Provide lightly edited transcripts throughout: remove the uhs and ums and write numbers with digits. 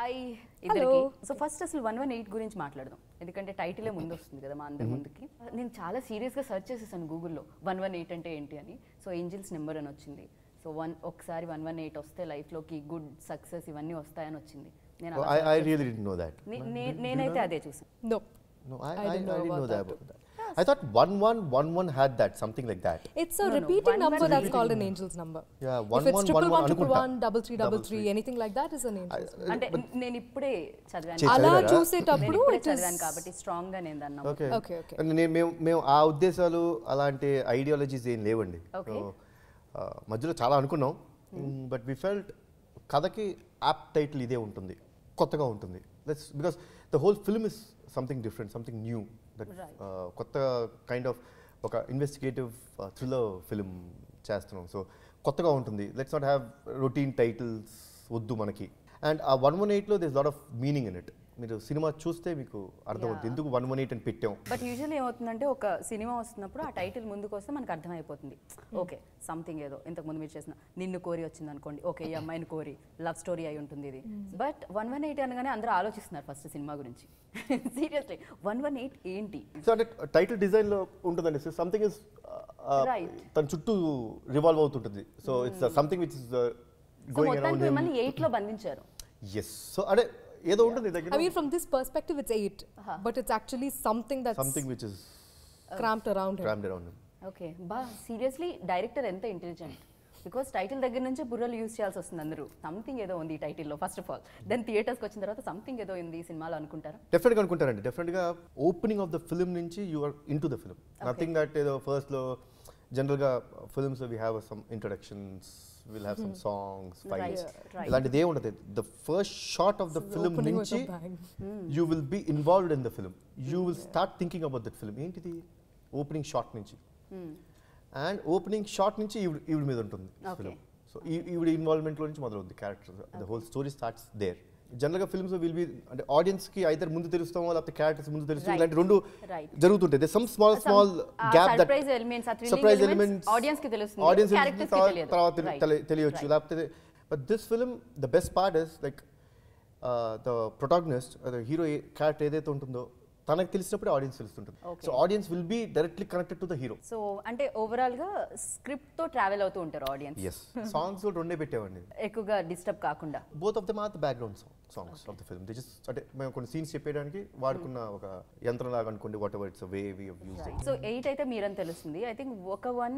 Hi ఇద్దరికి. So first అసలు 118 గురించి మాట్లాడదాం, ఎందుకంటే టైటిలే ముందు వస్తుంది కదా మా అందరి ముందుకి. నేను చాలా సీరియస్గా సెర్చ్ చేసేసాను గూగుల్లో 118 అంటే ఏంటి అని. సో ఏంజిల్స్ నెంబర్ అని వచ్చింది. సో ఒకసారి 118 వస్తే లైఫ్లోకి గుడ్ సక్సెస్ ఇవన్నీ వస్తాయని వచ్చింది. నేనైతే అదే చూసాను. No, I didn't know that about that. I thought 1111 had that, something like that. It's a repeating number that's called an angel's number. Yeah, if it's 11111, 3333, anything like that is an angel's number. అంటే నేను ఇప్పుడే చదివాను, అలా చూసేటప్పుడు చదివాను కాబట్టి strong గా నేను దాన్ని నమ్ముతాను. Okay, okay. మేము ఆ ఉద్దేశాలు అలాంటి ఐడియాలజీస్ ఏం లేవండి. మధ్యలో చాలా అనుకున్నాం, బట్ వి ఫెల్ట్ కథకి యాప్ టైటిల్ ఇదే ఉంటుంది, కొత్తగా ఉంటుంది. Because the whole film is something different, something new, that kotta kind of oka investigative thriller film chestunam. So kottaga untundi, let's not have routine titles oddu manaki. And 118 lo there's a lot of meaning in it. మీరు cinema చూస్తే మీకు అర్థమవుతుంది ఎందుకు 118 అని పెట్టాం. But usually ఏమవుతుందంటే ఒక cinema వస్తున్నప్పుడు ఆ టైటిల్ ముందుకు వస్తే మనకు అర్థమైపోతుంది, ఓకే సంథింగ్ ఏదో ఇంతకు ముందు మీరు చేసిన నిన్ను కోరి వచ్చింది అనుకోండి, ఓకే ఈ అమ్మాయిని కోరి లవ్ స్టోరీ అయి ఉంటుంది ఇది. బట్ 118 అనగానే అందరూ ఆలోచిస్తున్నారు ఫస్ట్ సినిమా గురించి. సీరియస్లీ 118 ఏంటి? సో అంటే టైటిల్ డిజైన్ లో ఉంటుందండి, సంథింగ్ ఇస్ తన చుట్టూ రివాల్వ్ అవుతుంటుంది. So it's something which is going around him. మళ్ళీ 8 లో బంధించారు. yes, so అదే ఏదో ఉంటుంది దగ్గర. I mean from this perspective it's 8, but it's actually something which is cramped around him. Okay, బా సీరియస్లీ డైరెక్టర్ ఎంత ఇంటెలిజెంట్, బికాస్ టైటిల్ దగ్గర నుంచే బుర్రలు యూజ్ చేయాల్సి వస్తుంది అందరూ. సంథింగ్ ఏదో ఉంది ఈ టైటిల్లో ఫస్ట్ ఆఫ్ ఆల్, దెన్ థియేటర్స్కి వచ్చిన తర్వాత సంథింగ్ ఏదో ఉంది ఈ సినిమాలో అనుకుంటారా? డెఫినెట్గా అనుకుంటారండి. డెఫినెట్గా ఓపెనింగ్ ఆఫ్ ద ఫిల్మ్ నుంచి you are in to the film. Nothing that ఏదో ఫస్ట్లో జనరల్గా films we have some introductions, we'll have some songs, fights, ఇలాంటిదే ఉండదు. The first shot of the film నుంచి you will be involved in the film. You will start thinking about that film. ఏంటిది opening shot నుంచి, and opening shot నుంచి ఈవిడ మీద ఉంటుంది film. So ఈవిడ ఇన్వాల్వ్మెంట్ లో నుంచి మొదలవుతుంది character. The whole story starts there. జనరల్గా ఫిల్మ్స్ విల్ బి అంటే ఆడియన్స్ కి ఐదర్ ముందు తెలుస్తామో లేకపోతే క్యారెక్టర్స్ ముందు తెలుస్తాం, ఇలాంటి రెండు జరుగుతుంటాయి. They some small gap, that surprise elements audience కి తర్వాత తెలియచ్చు. లేకపోతే but this film the best part is like the protagonist, hero character ఏదైతే ఉంటుందో తనకు తెలిసినప్పుడు ఆడియన్స్ తెలుస్తుంటుంది. So audience will be directly connected to the hero. So అంటే ఓవరాల్ గా స్క్రిప్ట్ తో ట్రావెల్ అవుతూ ఉంటారు ఆడియన్స్. yes, సాంగ్స్ కూడా రెండే పెట్టామండి, ఎక్కువగా డిస్టర్బ్ కాకుండా. Both of them are the background songs of the film. They just అంటే మేము కొన్ని సీన్స్ చెప్పడానికి వాడుకున్న ఒక యంత్రం లాగా అనుకోండి, whatever it's way we have used it. So 8 అయితే మీరని తెలుస్తుంది. ఐ థింక్ ఒక 1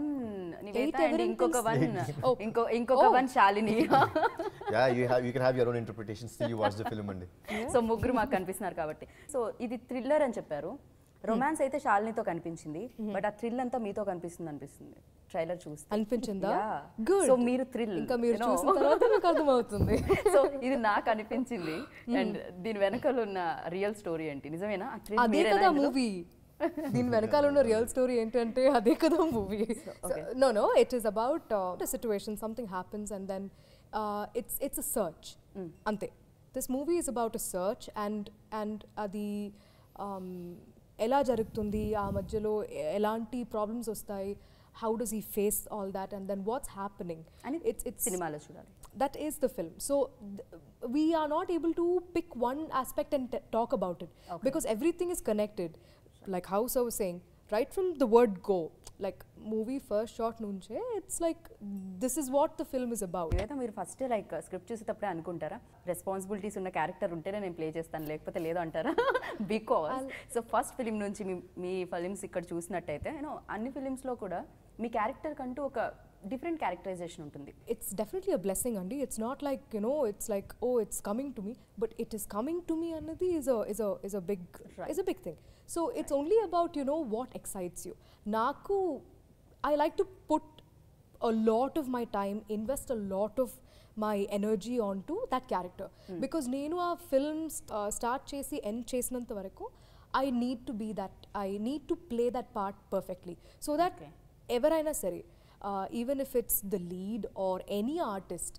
నివేద అండ్ ఇంకొక 1 Shalini. Yeah, you can have your own interpretation still you watch the film అండి. సో ముగ్గురు మాకు కనిపిస్తున్నారు కాబట్టి. సో ఇది థ్రిల్లర్ అని చెప్పారు, రొమాన్స్ అయితే శాలినితో కనిపించింది, బట్ ఆ థ్రిల్ అంతా మీతో అనిపిస్తుంది ట్రైలర్ చూస్తే. అనిపించిందా? సో మీరు థ్రిల్ ఇంకా మీరు చూసిన తర్వాత నాకు అర్థమవుతుంది. సో ఇది నాకు అనిపించింది, అండ్ దీని వెనకాల ఉన్న రియల్ స్టోరీ ఏంటి? నిజమేనా? అదే కదా మూవీ. దీని వెనకాల ఉన్న రియల్ స్టోరీ ఏంటంటే అదే కదా movie. No it is about a situation, something happens and then it's a search. అంతే. This movie is about a search and అది ఎలా జరుగుతుంది, ఆ మధ్యలో ఎలాంటి ప్రాబ్లమ్స్ వస్తాయి, how does he face all that, and then what's happening, and it's సినిమాలో చూడాలి. That is the film. So we are not able to pick one aspect and talk about it, because everything is connected. Like how sir was saying, right from the word go, like movie first shot nunche it's like this is what the film is about. ఏదో మీరు first like script చూసేటప్పుడే అనుకుంటారా responsibilities ఉన్న character ఉంటేనే నేను play చేస్తాను లేకపోతే లేదు అంటారా? బికాస్ సో ఫస్ట్ ఫిలిం నుంచి మీ ఫిలిమ్స్ ఇక్కడ చూసినట్టయితే అన్ని ఫిలిమ్స్లో కూడా మీ క్యారెక్టర్ కంటూ ఒక డిఫరెంట్ క్యారెక్టరైజేషన్ ఉంటుంది. It's definitely a blessing andi. It's not like it's like oh it's coming to me, but it is coming to me anadi is a big thing. So it's only about what excites you. Naku I like to put a lot of my time, invest a lot of my energy onto that character, because nenu aa film start chesi end chesinanta varaku I need to be that, I need to play that part perfectly, so that everaina sare even if it's the lead or any artist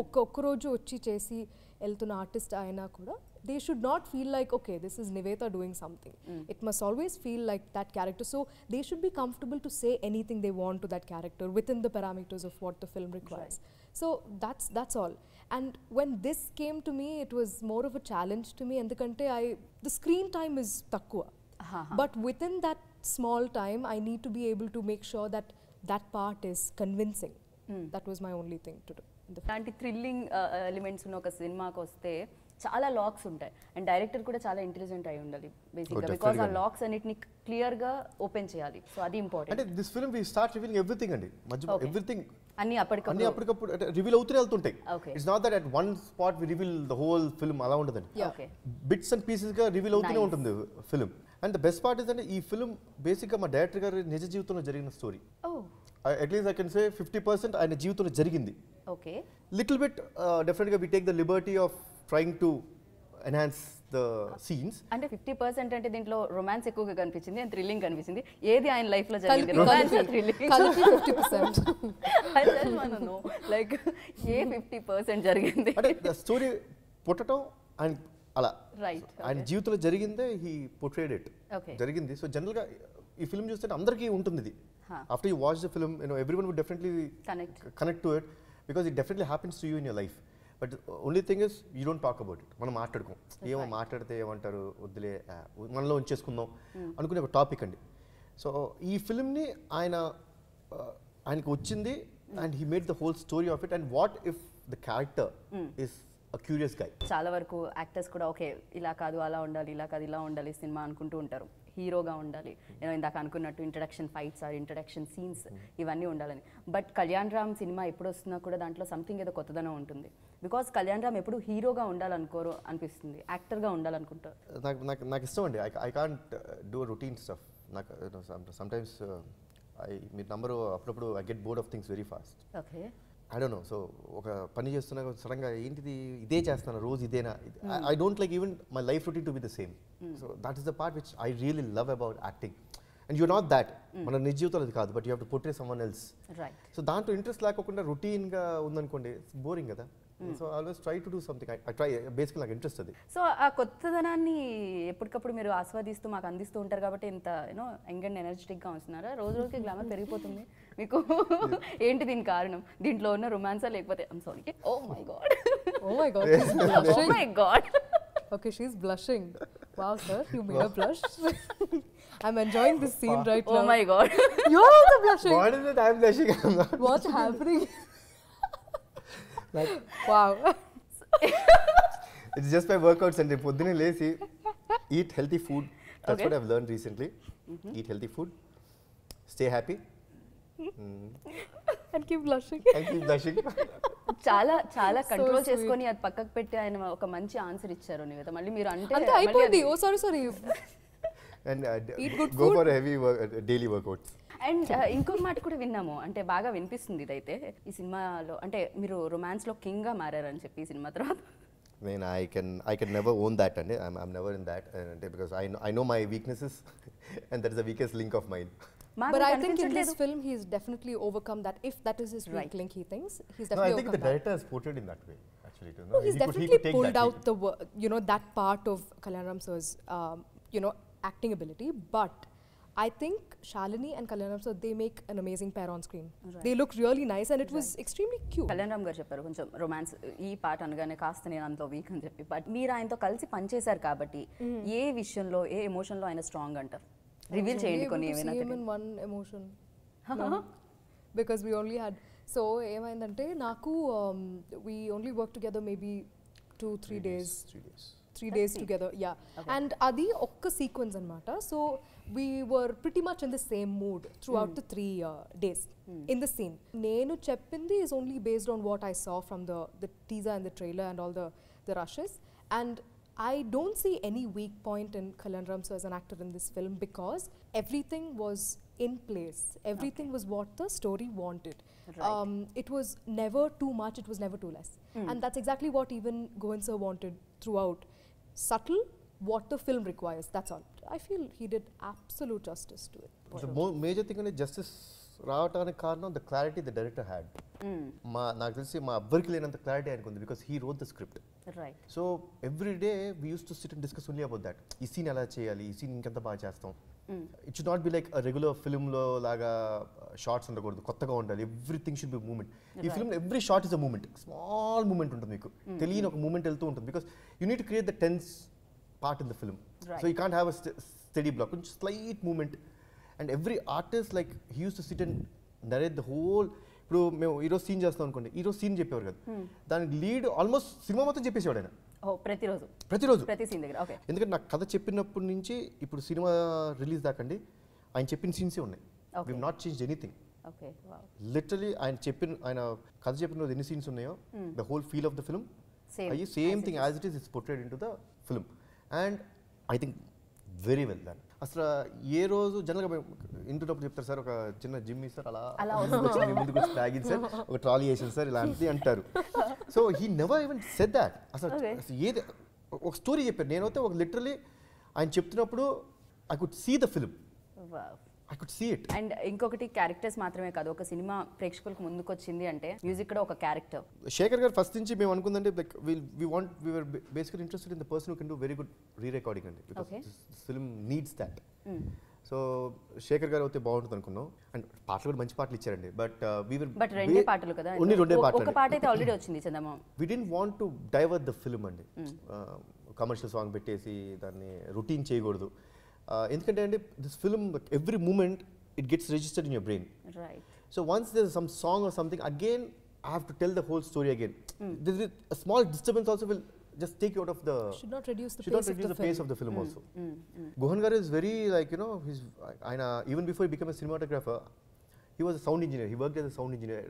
ఒక్క రోజు వచ్చి చేసి వెళ్తున్న artist అయినా కూడా they should not feel like okay this is Niveda doing something. It must always feel like that character, so they should be comfortable to say anything they want to that character within the parameters of what the film requires. So that's all. And when this came to me, it was more of a challenge to me. Endukante the screen time is takkuva. But within that small time, I need to be able to make sure that that part is convincing. That was my only thing to do. ఇలాంటి thrilling elements ఉన్న ఒక సినిమాకి వస్తే చాలా లాక్స్ ఉంటాయి and director కూడా చాలా intelligent అయి ఉండాలి బేసిక్గా బికాజ్ ఆ లాక్స్ అన్నిటిని క్లియర్ గా ఓపెన్ చేయాలి సో అది ఇంపార్టెంట్ అంటే this film we start revealing everything అండి మధ్య ఎవ్రీథింగ్ అన్ని అప్పటికప్పుడు రివీల్ అవుతూనే వెళ్తుంటాయి it's not that at one spot we reveal the whole film అలా ఉండదండి బిట్స్ అండ్ పీసెస్ గా రివీల్ అవుతూనే ఉంటుంది film and the best part is అంటే ఈ ఫిల్మ్ బేసిక్గా మా డైరెక్టర్ గారి నిజ జీవితంలో జరిగిన story at least I can say 50% ఆయన జీవితంలో జరిగింది ఓకే లిటిల్ బిట్ డెఫినెట్గా we take the liberty of trying to enhance the scenes అంటే 50% అంటే దీంట్లో రొమాన్స్ ఎక్కువగా కనిపించింది అండ్ థ్రిల్లింగ్ కనిపించింది ఏది ఆయన లైఫ్ లో జరిగింది రొమాన్స్ థ్రిల్లింగ్ కలిపి 50%. I just want to know like ఏ 50% జరిగింది అంటే ద స్టోరీ పుట్టడం అండ్ అలా రైట్ ఆయన జీవితంలో జరిగిందే హీ పోర్ట్రేడ్ ఇట్ జరిగింది సో జనరల్గా ఈ ఫిల్మ్ చూస్తే అందరికీ ఉంటుంది ఇది after you watch the film everyone would definitely connect to it because it definitely happens to you in your life but only thing is you don't talk about it మనం మాట్లాడుకోం ఏమో మాట్లాడితే ఏమంటారు వద్దులే మనలో ఉంచేసుకుందాం అనుకునే ఒక టాపిక్ అండి సో ఈ ఫిల్మ్ని ఆయనకు వచ్చింది and he made the whole story of it and what if the character is a curious guy చాలా వరకు యాక్టర్స్ కూడా ఓకే ఇలా కాదు అలా ఉండాలి ఇలా కాదు ఇలా ఉండాలి సినిమా అనుకుంటూ ఉంటారు హీరోగా ఉండాలి నేను ఇందాక అనుకున్నట్టు introduction fights or introduction scenes ఇవన్నీ ఉండాలని బట్ కళ్యాణ్ రామ్ సినిమా ఎప్పుడు వస్తున్నా కూడా దాంట్లో సంథింగ్ ఏదో కొత్తదనం ఉంటుంది బికాస్ కళ్యాణ్ రామ్ ఎప్పుడు హీరోగా ఉండాలనుకోరు అనిపిస్తుంది యాక్టర్గా ఉండాలనుకుంటారు నాకు ఇష్టం అండి I can't do routine stuff నాకు సమ్టైమ్స్ మీ నంబరు అప్పుడప్పుడు I get bored of things very fast okay I don't know so ఒక పని చేస్తున్నా సడన్గా ఏంటిది ఇదే చేస్తాను రోజు ఇదేనా I don't like even my life routine to be the same so that is the part which I really love about acting and you not that మన నిజ జీవితంలో అది కాదు but you have to portray someone else so దాంట్లో interest లేకుండా రొటీన్గా ఉందనుకోండి boring కదా so always try to do something I try బేసిక్గా నాకు ఇంట్రెస్ట్ అది సో ఆ కొత్తదనాన్ని ఎప్పటికప్పుడు మీరు ఆస్వాదిస్తూ మాకు అందిస్తూ ఉంటారు కాబట్టి ఇంత యూనో యంగ్ అండ్ ఎనర్జెటిక్గా ఉంటున్నారా రోజు రోజుకి గ్లామర్ పెరిగిపోతుంది మీకు ఏంటి దీని కారణం దీంట్లో ఉన్న రొమాన్సా లేకపోతే I'm sorry oh my God oh my God Okay, she's blushing. Wow, sir, you made her blush. I'm enjoying this scene right now. Oh my god. You're also blushing. What is it? I'm blushing. What's happening? Like, wow. It's just my workouts and పొద్దునే లేసి eat healthy food. That's what I've learned recently. Eat healthy food. Stay happy. And keep blushing. And keep blushing. చాలా చాలా control చేసుకొని అది పక్కకు పెట్టి ఆయన ఒక మంచి ఆన్సర్ ఇచ్చారు నివేద మళ్ళీ మీరు అంటే అయిపోయింది oh sorry and go for a heavy daily workouts. And ఇంకొక మాట కూడా విన్నాము అంటే బాగా వినిపిస్తుంది ఇదైతే ఈ సినిమాలో అంటే మీరు రొమాన్స్ లో కింగ్ గా మారారని చెప్పి ఈ సినిమా తర్వాత నేను I can never own that and I'm never in that because I know my weaknesses and that is the weakest link of mine. But I think in this film he's definitely overcome that. If that is his weak link, he thinks he's definitely. No, I think the director has portrayed in that way. Actually, no, he's definitely pulled out the that part of Kalyan Ram sir's acting ability. But I think Shalini and Kalyan Ram sir, they make an amazing pair on screen. Right. They look really nice and it was extremely cute. Kalyan Ram garu chepparu koncham romance ee part anagane kaasta nenu anto weak ani cheppi but meer ayinto kalisi pan chesaru kabatti ఏ విషయంలో ఏ emotion లో ఆయన strong అంటారు reveal చేయండి కొన్ని ఏమైనా in one emotion because we only had so ఏమైందంటే నాకు we only worked together maybe 3 days 3 days together and adi okka sequence anamata so we were pretty much in the same mood throughout the 3 days in the scene nenu cheppindi is only based on what I saw from the teaser and the trailer and all the rushes and I don't see any weak point in Kalyan Ram sir as an actor in this film because everything was in place. Everything was what the story wanted. Right. It was never too much, it was never too less. And that's exactly what even Guhan sir wanted throughout. Subtle, what the film requires, that's all. I feel he did absolute justice to it. The major thing is justice రావటానికి కారణం the clarity the director had. నాకు తెలిసి మా అబ్బరికి లేనంత clarity ఆయనకు ఉంది because he wrote the script. Right. So every day we use to sit and discuss only about that. ఈ scene ఎలా చేయాలి, ఈ సీన్ ఇంకెంత బాగా చేస్తాం. It should not be like regular ఫిల్మ్లో లాగా షార్ట్స్ ఉండకూడదు, కొత్తగా ఉండాలి. Everything should be moment. ఈ film every shot is a moment, small moment ఉంటుంది మీకు, తెలియని ఒక మూమెంట్ వెళ్తూ ఉంటుంది. Because you need to create the tense part in the film. So you can't have a study block, కొంచెం slight moment. And every artist like he use to sit and narrate the whole. ఇప్పుడు మేము ఈరోజు scene చేస్తాం అనుకోండి, ఈరోజు scene చెప్పేవారు కదా, దానికి లీడ్ ఆల్మోస్ట్ సినిమా మొత్తం చెప్పేసేవాడు ఆయన. ప్రతిరోజు ప్రతి సీన్ దగ్గర. ఓకే. ఎందుకంటే నాకు కథ చెప్పినప్పటి నుంచి ఇప్పుడు సినిమా రిలీజ్ దాకండి ఆయన చెప్పిన సీన్సే ఉన్నాయి. We not change anything. Okay. Literally ఆయన కథ చెప్పిన రోజు ఎన్ని సీన్స్ ఉన్నాయో the whole feel of the film అయ్యి same thing as it is it's portrayed in to the film. And I think very well done. అసలు ఏ రోజు జనరల్గా ఇంటున్నప్పుడు చెప్తారు సార్, ఒక చిన్న జిమ్ ఇస్తారు, అలా ముందుకు వచ్చి తాగింది సార్, ఒక ట్రాలీ వేసింది సార్, ఇలాంటిది అంటారు. So he never even said that. అసలు ఏది ఒక స్టోరీ చెప్పారు. నేనైతే ఒక లిటరలీ ఆయన చెప్తున్నప్పుడు I could see the film, I could see it. And ఇంకొకటి క్యారెక్టర్స్ మాత్రమే కాదు, ఒక సినిమా ప్రేక్షకులకు ముందుకు వచ్చింది అంటే మ్యూజిక్ కూడా ఒక క్యారెక్టర్. శేఖర్ గారు ఫస్ట్ నుంచి మేము అనుకుందంటే like we were basically interested in the person who can do very good re-recording అండి, because this film needs that. So Shekhar గారు అయితే బాగుంటుంది అనుకున్నాం. అండ్ పాటలు కూడా మంచి పాటలు ఇచ్చారండి. బట్ రెండే పాటలు కదా, రెండే పాటలు. ఒక పాట అయితే ఆల్రెడీ వచ్చింది Chandamama. we didn't want to divert the film అండి. కమర్షియల్ సాంగ్ పెట్టేసి దాన్ని రొటీన్ చేయకూడదు. ఎందుకంటే అండి this film every moment it gets registered in your brain. Right. So once there is some song or something, again I have to tell the whole story again. This is a small disturbance also will just take you out of the should not reduce the pace of the film also. Guhan garu is very like, you know, he's even before he became a cinematographer, he was a sound engineer. He worked as a sound engineer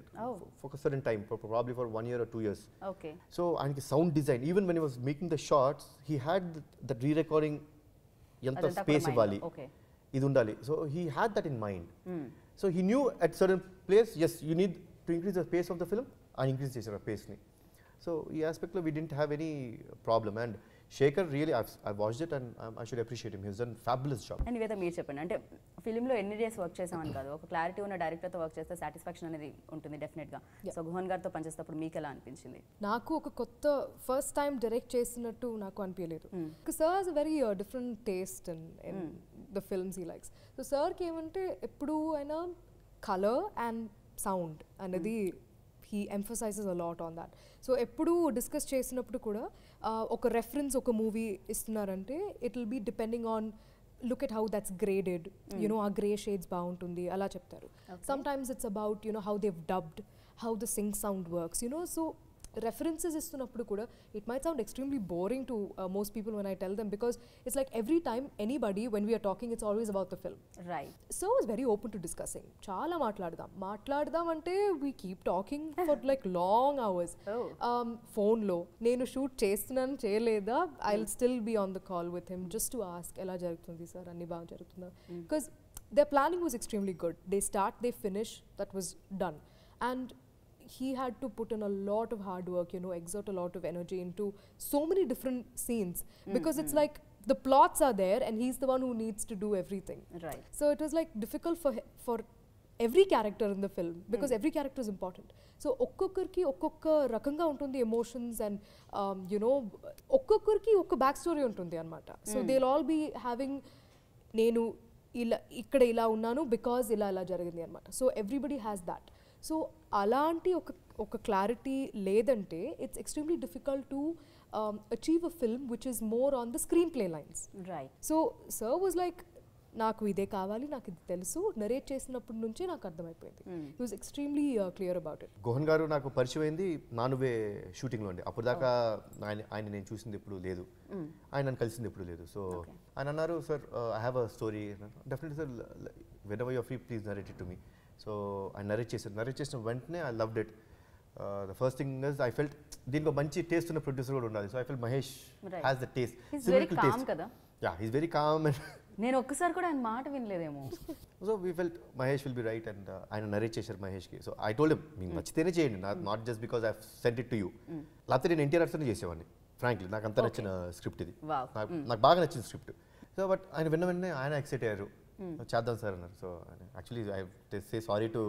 for a certain time, probably for 1 year or 2 years. Okay. So and sound design, even when he was making the shots, he had that re-recording ఎంత space ఇవ్వాలి, ఇది ఉండాలి. So he had that in mind. So he knew at certain place, as you need to increase the pace of the film, and increase చేశారు ఆ పేస్ని. So ఈ ఆస్పెక్ట్లో we didn't have any problem. And Shekhar really I watched it and I should appreciate him. He has done fabulous job. And Niveda మీరు చెప్పండి, అంటే ఫిల్మ్లో ఎన్ని days work చేసామని కాదు, ఒక క్లారిటీ ఉన్న డైరెక్టర్తో వర్క్ చేస్తే సాటిస్ఫాక్షన్ అనేది ఉంటుంది డెఫినెట్గా. సో గుహన్ గారితో పనిచేసేటప్పుడు మీకు ఎలా అనిపించింది? నాకు ఒక కొత్త ఫస్ట్ టైం డైరెక్ట్ చేసినట్టు నాకు అనిపించలేదు. Sir has a very different taste in the films he likes. So సార్కి ఏమంటే ఎప్పుడు ఆయన కలర్ అండ్ సౌండ్ అనేది he emphasizes a lot on that. So ఎప్పుడు డిస్కస్ చేసినప్పుడు కూడా ఒక రెఫరెన్స్ ఒక మూవీ ఇస్తున్నారంటే it will be depending on look at how that's graded, you know ఆ గ్రే షేడ్స్ బాగుంటుంది అలా చెప్తారు. Sometimes it's about you know how they've dubbed, how the sing sound works, you know. So references ఇస్తున్నప్పుడు కూడా it might sound extremely boring to most people when I tell them, because it's like every time anybody when we are talking it's always about the film. Right. So I was very open to discussing. చాలా మాట్లాడదాం అంటే we keep talking for like long hours. Phone లో నేను shoot చేస్తున్నాను చేయలేదా, I'll still be on the call with him just to ask ఎలా జరుగుతుంది sir, అన్ని బాగా జరుగుతుందా, because their planning was extremely good. They start, they finish, that was done. And he had to put in a lot of hard work, you know, exert a lot of energy into so many different scenes, because it's like the plots are there and he's the one who needs to do everything. Right. So it was like difficult for every character in the film, because every character is important. So ఒక్కొక్కరికి ఒక్కొక్క రకంగా ఉంటుంది emotions, and you know ఒక్కొక్కరికి ఒక్క back story ఉంటుంది అన్నమాట. So they'll all be having నేను ఇక్కడ ఇలా ఉన్నాను బికాజ్ ఇలా జరిగింది అన్నమాట. So everybody has that. So అలాంటి ఒక క్లారిటీ లేదంటే it's extremely difficult to achieve a film which is more on the screen play lines. Right. So sir was like నాకు ఇదే కావాలి, నాకు ఇది తెలుసు, నరేట్ చేసినప్పటి నుంచే నాకు అర్థమైపోయింది. హి was extremely clear about it. Guhan గారు నాకు పరిచయం అయింది నానువే షూటింగ్లో అండి. అప్పుడు దాకా ఆయన నేను చూసింది ఎప్పుడు లేదు, ఆయన నన్ను కలిసింది ఎప్పుడు లేదు. సో ఆయన అన్నారు, sir I have a story. Definitely sir, whenever your free please narrate it to me. So ఆయన నరేట్ చేసిన వెంటనే I loved it. The first thing is I felt దీనికి మంచి టేస్ట్ ఉన్న ప్రొడ్యూసర్ కూడా ఉండాలి. So I felt Mahesh has the taste, similar taste కదా. Yeah, he's very calm. And నేను ఒక్కసారి కూడా ఆయన మాట వినలేదేమో. So we felt Mahesh will be right, and ఆయన నరేట్ చేశారు మహేష్కి. సో ఐ టోల్డ్ హిమ్, మీకు నచ్చితేనే చేయండి, not just because I sent it to you. లేకపోతే నేను ఎన్టీఆర్ అర్సనే చేసేవాడిని. ఫ్రాంక్లీ నాకు అంత నచ్చిన స్క్రిప్ట్ ఇది, నాకు బాగా నచ్చిన స్క్రిప్ట్. సో బట్ ఆయన వెంటనే ఆయన ఎక్సైట్ అయ్యారు, చేద్దాం సార్ అన్నారు. So actually I say sorry to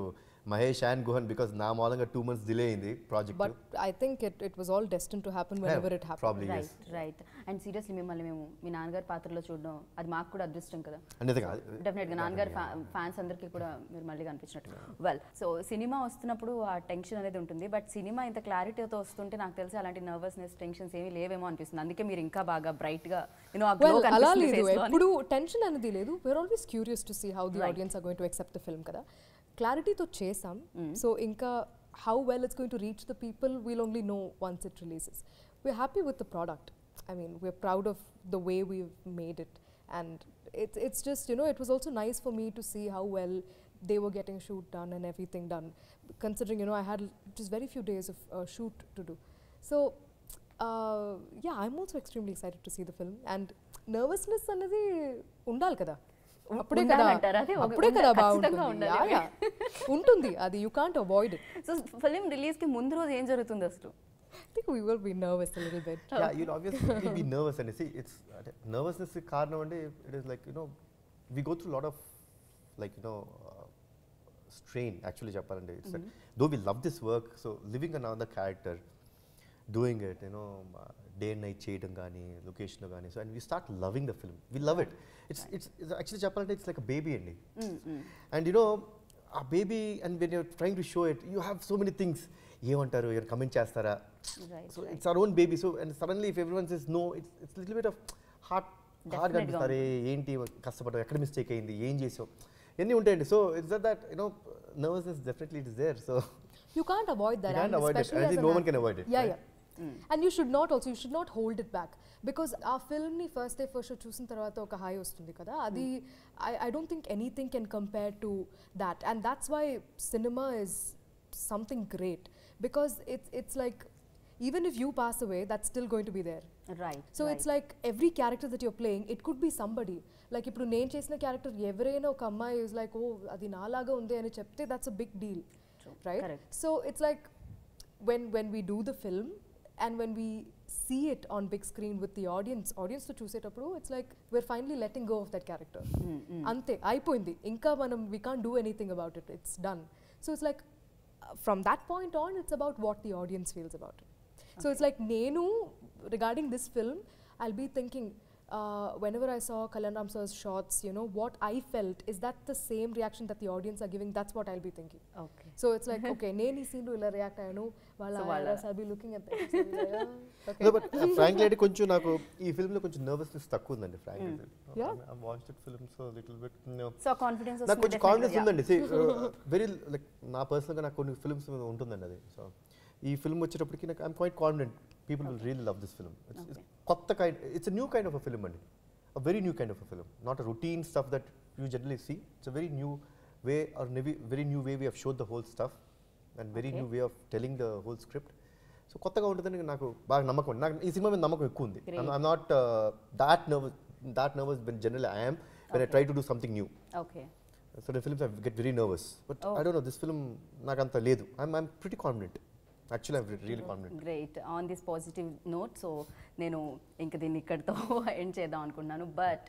Mahesh and Guhan, because నా మూలంగా 2 months delay in the project. But I think it was all destined to happen whenever it happened. Probably, yes. Right and seriously మిమ్మల్ని మేము మీ నాన్నగారి పాత్రలో చూడడం అది మాకు కూడా అదృష్టం కదా. అనేది కాదు. డెఫినెట్గా నాన్నగారు ఫ్యాన్స్ అందరికీ కూడా మీరు మళ్ళీ కనిపించినట్టు. వెల్, సో సినిమా వస్తున్నప్పుడు ఆ టెన్షన్ అనేది ఉంటుంది, బట్ సినిమా ఇంత క్లారిటీతో వస్తుంటే నాకు తెలిసి అలాంటి నర్వస్నెస్ టెన్షన్స్ ఏమీ లేవేమో అనిపిస్తుంది. అందుకే మీరు ఇంకా బాగా బ్రైట్గా అలా లేదు, ఎప్పుడు టెన్షన్ అనేది లేదు. we're always curious to see how the audience are going to accept the film కదా. క్లారిటీతో చేసాం, సో ఇంకా how well it's going to reach the people we'll only know once it releases. We're happy with the product. I mean, we're proud of the way we've made it, and it's just, you know, it was also nice for me to see how well they were getting shoot done and everything done, considering, you know, I had just very few days of shoot to do. So yeah, I'm also extremely excited to see the film, and nervousness అనేది ఉండాలి కదా, అప్పుడే కదా బాగుంటుంది. ఉంటుంది అది, you can't avoid it. So film release కి ముందు రోజు ఏం జరుగుతుంది అసలు? I think we will be nervous a little bit. Yeah, you'll obviously be nervous, and see, it's nervousness కారణం అంటే it is like, you know, we go through a lot of like, you know, strain actually చెప్పాలంటే. It's like, though we love this work, so living another character, doing it, you know, day and night చేయడం కానీ లొకేషన్లో కానీ, so and we start loving the film, we love it. It's actually చెప్పాలంటే it's like a baby అండి. And you know ఆ baby, and when you're trying to show it, you have so many things. ఏమంటారు, ఎవరు comment చేస్తారా, so it's our own baby. So and suddenly if everyone says no, it's little bit of హార్డ్గా అనిపిస్తారు. ఏంటి కష్టపడ్డావు, ఎక్కడ mistake అయింది, ఏం చేసావు, ఇవన్నీ ఉంటాయండి. So it's that no, nervousness definitely it is there, so you can't avoid that. You can't avoid it. I think no one can avoid it. Yeah, right? And you should not hold it back, because our film ni first day first show chusin tarvata oka high ostundi kada, adi I don't think anything can compare to that, and that's why cinema is something great, because it's like even if you pass away, that's still going to be there, right? So it's like every character that you're playing, it could be somebody. Like ippudu nenu chesina character evaraina oka amma is like, oh adi na laga undi ani chepte, that's a big deal. True. Right? Correct. So it's like when we do the film and when we see it on big screen with the audience to choose it appudu, it's like we're finally letting go of that character. Ante aipoindi, inka manam we can't do anything about it, it's done. So it's like from that point on, it's about what the audience feels about it. Okay. So it's like nenu, regarding this film, I'll be thinking, whenever I saw Kalyan Ram sir's shots, you know, what I felt, is that the same reaction that the audience are giving? That's what I'll be thinking. Okay. So it's like, okay, nenu ee scene lo ila react ayanu, valla I'll be looking at that. Okay. No, but frankly adi konchu naku ee film lo konchu nervousness takku undandi, frankly. Yeah. I've watched it film so little bit, you know. So confidence నాకు కొంచెం confidence ఉందండి. See, very like నా పర్సనల్గా నాకు కొన్ని films ఉంటుందండి అది. So ఈ ఫిల్మ్ వచ్చేటప్పటికి నాకు I'm quite confident people will really love this film. కొత్త kind, it's a new kind of a film అండి, a very new kind of a film, not a routine stuff that you generally see. It's a very new way or very new way we have showed the whole stuff and very new way of telling the whole script. So కొత్తగా ఉంటుందని నాకు బాగా నమ్మకం ఉంది. నాకు ఈ cinema మీద నమ్మకం ఎక్కువ ఉంది. I'm not that nervous when generally I am when I try to do something new. Okay. So the films I get very nervous, but I don't know, this film nakanta ledu. I'm pretty confident. Actually I'm really confident. Great. On this positive note, so nenu inka dinni ikkadto end chedam anukunnanu, but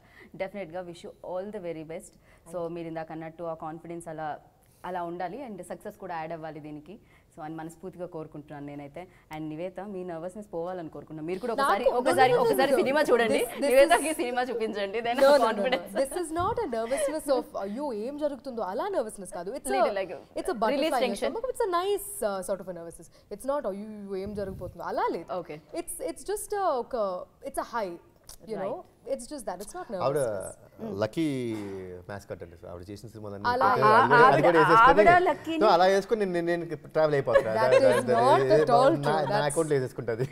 definitely ga wish you all the very best. So meer indaka annattu aa confidence అలా ఉండాలి, and success కూడా add అవ్వాలి దీనికి. So అని మనస్ఫూర్తిగా కోరుకుంటున్నాను నేనైతే. And Nivetha, me nervousness పోవాలని కోరుకున్నాను. మీరు కూడా ఒకసారి సినిమా చూడండి, నివేతకి సినిమా చూపించండి. Then confidence. This is not a nervousness of అయ్యో ఏం జరుగుతుందో అలా నర్వస్నెస్ కాదు. It's a butterfly tension. It's a nice sort of nervousness. It's not అయ్యో ఏం జరుగుతుందో అలా లేదు. ఓకే. ఇట్స్ జస్ట్ ఒక it's a high, you know, it's just that, it's not nervous. Lucky mascot అండి. ఆవిడ చేసిన సినిమా అలా వేసుకొని నేను ట్రావెల్ అయిపోతున్నా. నా అకౌంట్ లో వేసేసుకుంటుంది.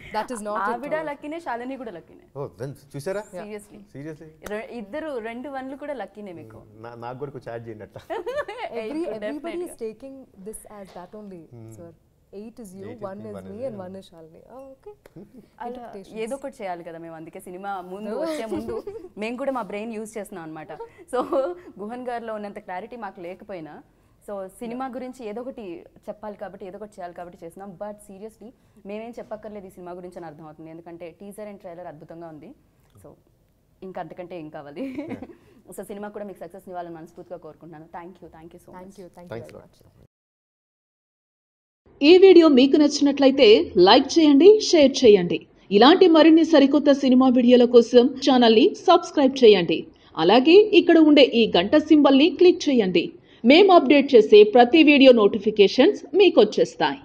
ఆవిడ లక్కీనే, శాలిని కూడా లక్కీనే. ఓ చూసారా? సీరియస్లీ ఇద్దరు 2 1లు కూడా లక్కీనే మీకు. నాకు కూడా కొంచెం యాడ్ చేయండి అట్లా. Everybody is taking this as that only, sir. 8 is you, 1 is me, and 1 is Shalini. Oh, okay. అలా ఏదో ఒకటి చేయాలి కదా మేము. అందుకే సినిమా వచ్చే ముందు మేము కూడా మా బ్రెయిన్ యూజ్ చేస్తున్నాం అనమాట. సో గుహన్ గారిలో ఉన్నంత క్లారిటీ మాకు లేకపోయినా, సో సినిమా గురించి ఏదో ఒకటి చెప్పాలి కాబట్టి, ఏదో ఒకటి చేయాలి కాబట్టి చేస్తున్నాం. బట్ సీరియస్లీ మేమేం చెప్పక్కర్లేదు ఈ సినిమా గురించి అని అర్థమవుతుంది, ఎందుకంటే టీజర్ అండ్ ట్రైలర్ అద్భుతంగా ఉంది. సో ఇంకా అంతకంటే ఏం కావాలి. సో సినిమా కూడా మీకు సక్సెస్ ఇవ్వాలని మనస్ఫూర్తిగా కోరుకుంటున్నాను. Thank you so much. Thank you very much. ఈ వీడియో మీకు నచ్చినట్లయితే లైక్ చేయండి, షేర్ చేయండి. ఇలాంటి మరిన్ని సరికొత్త సినిమా వీడియోల కోసం ఛానల్ని సబ్స్క్రైబ్ చేయండి. అలాగే ఇక్కడ ఉండే ఈ గంట సింబల్ని క్లిక్ చేయండి. మేము అప్డేట్ చేసే ప్రతి వీడియో నోటిఫికేషన్స్ మీకు వచ్చేస్తాయి.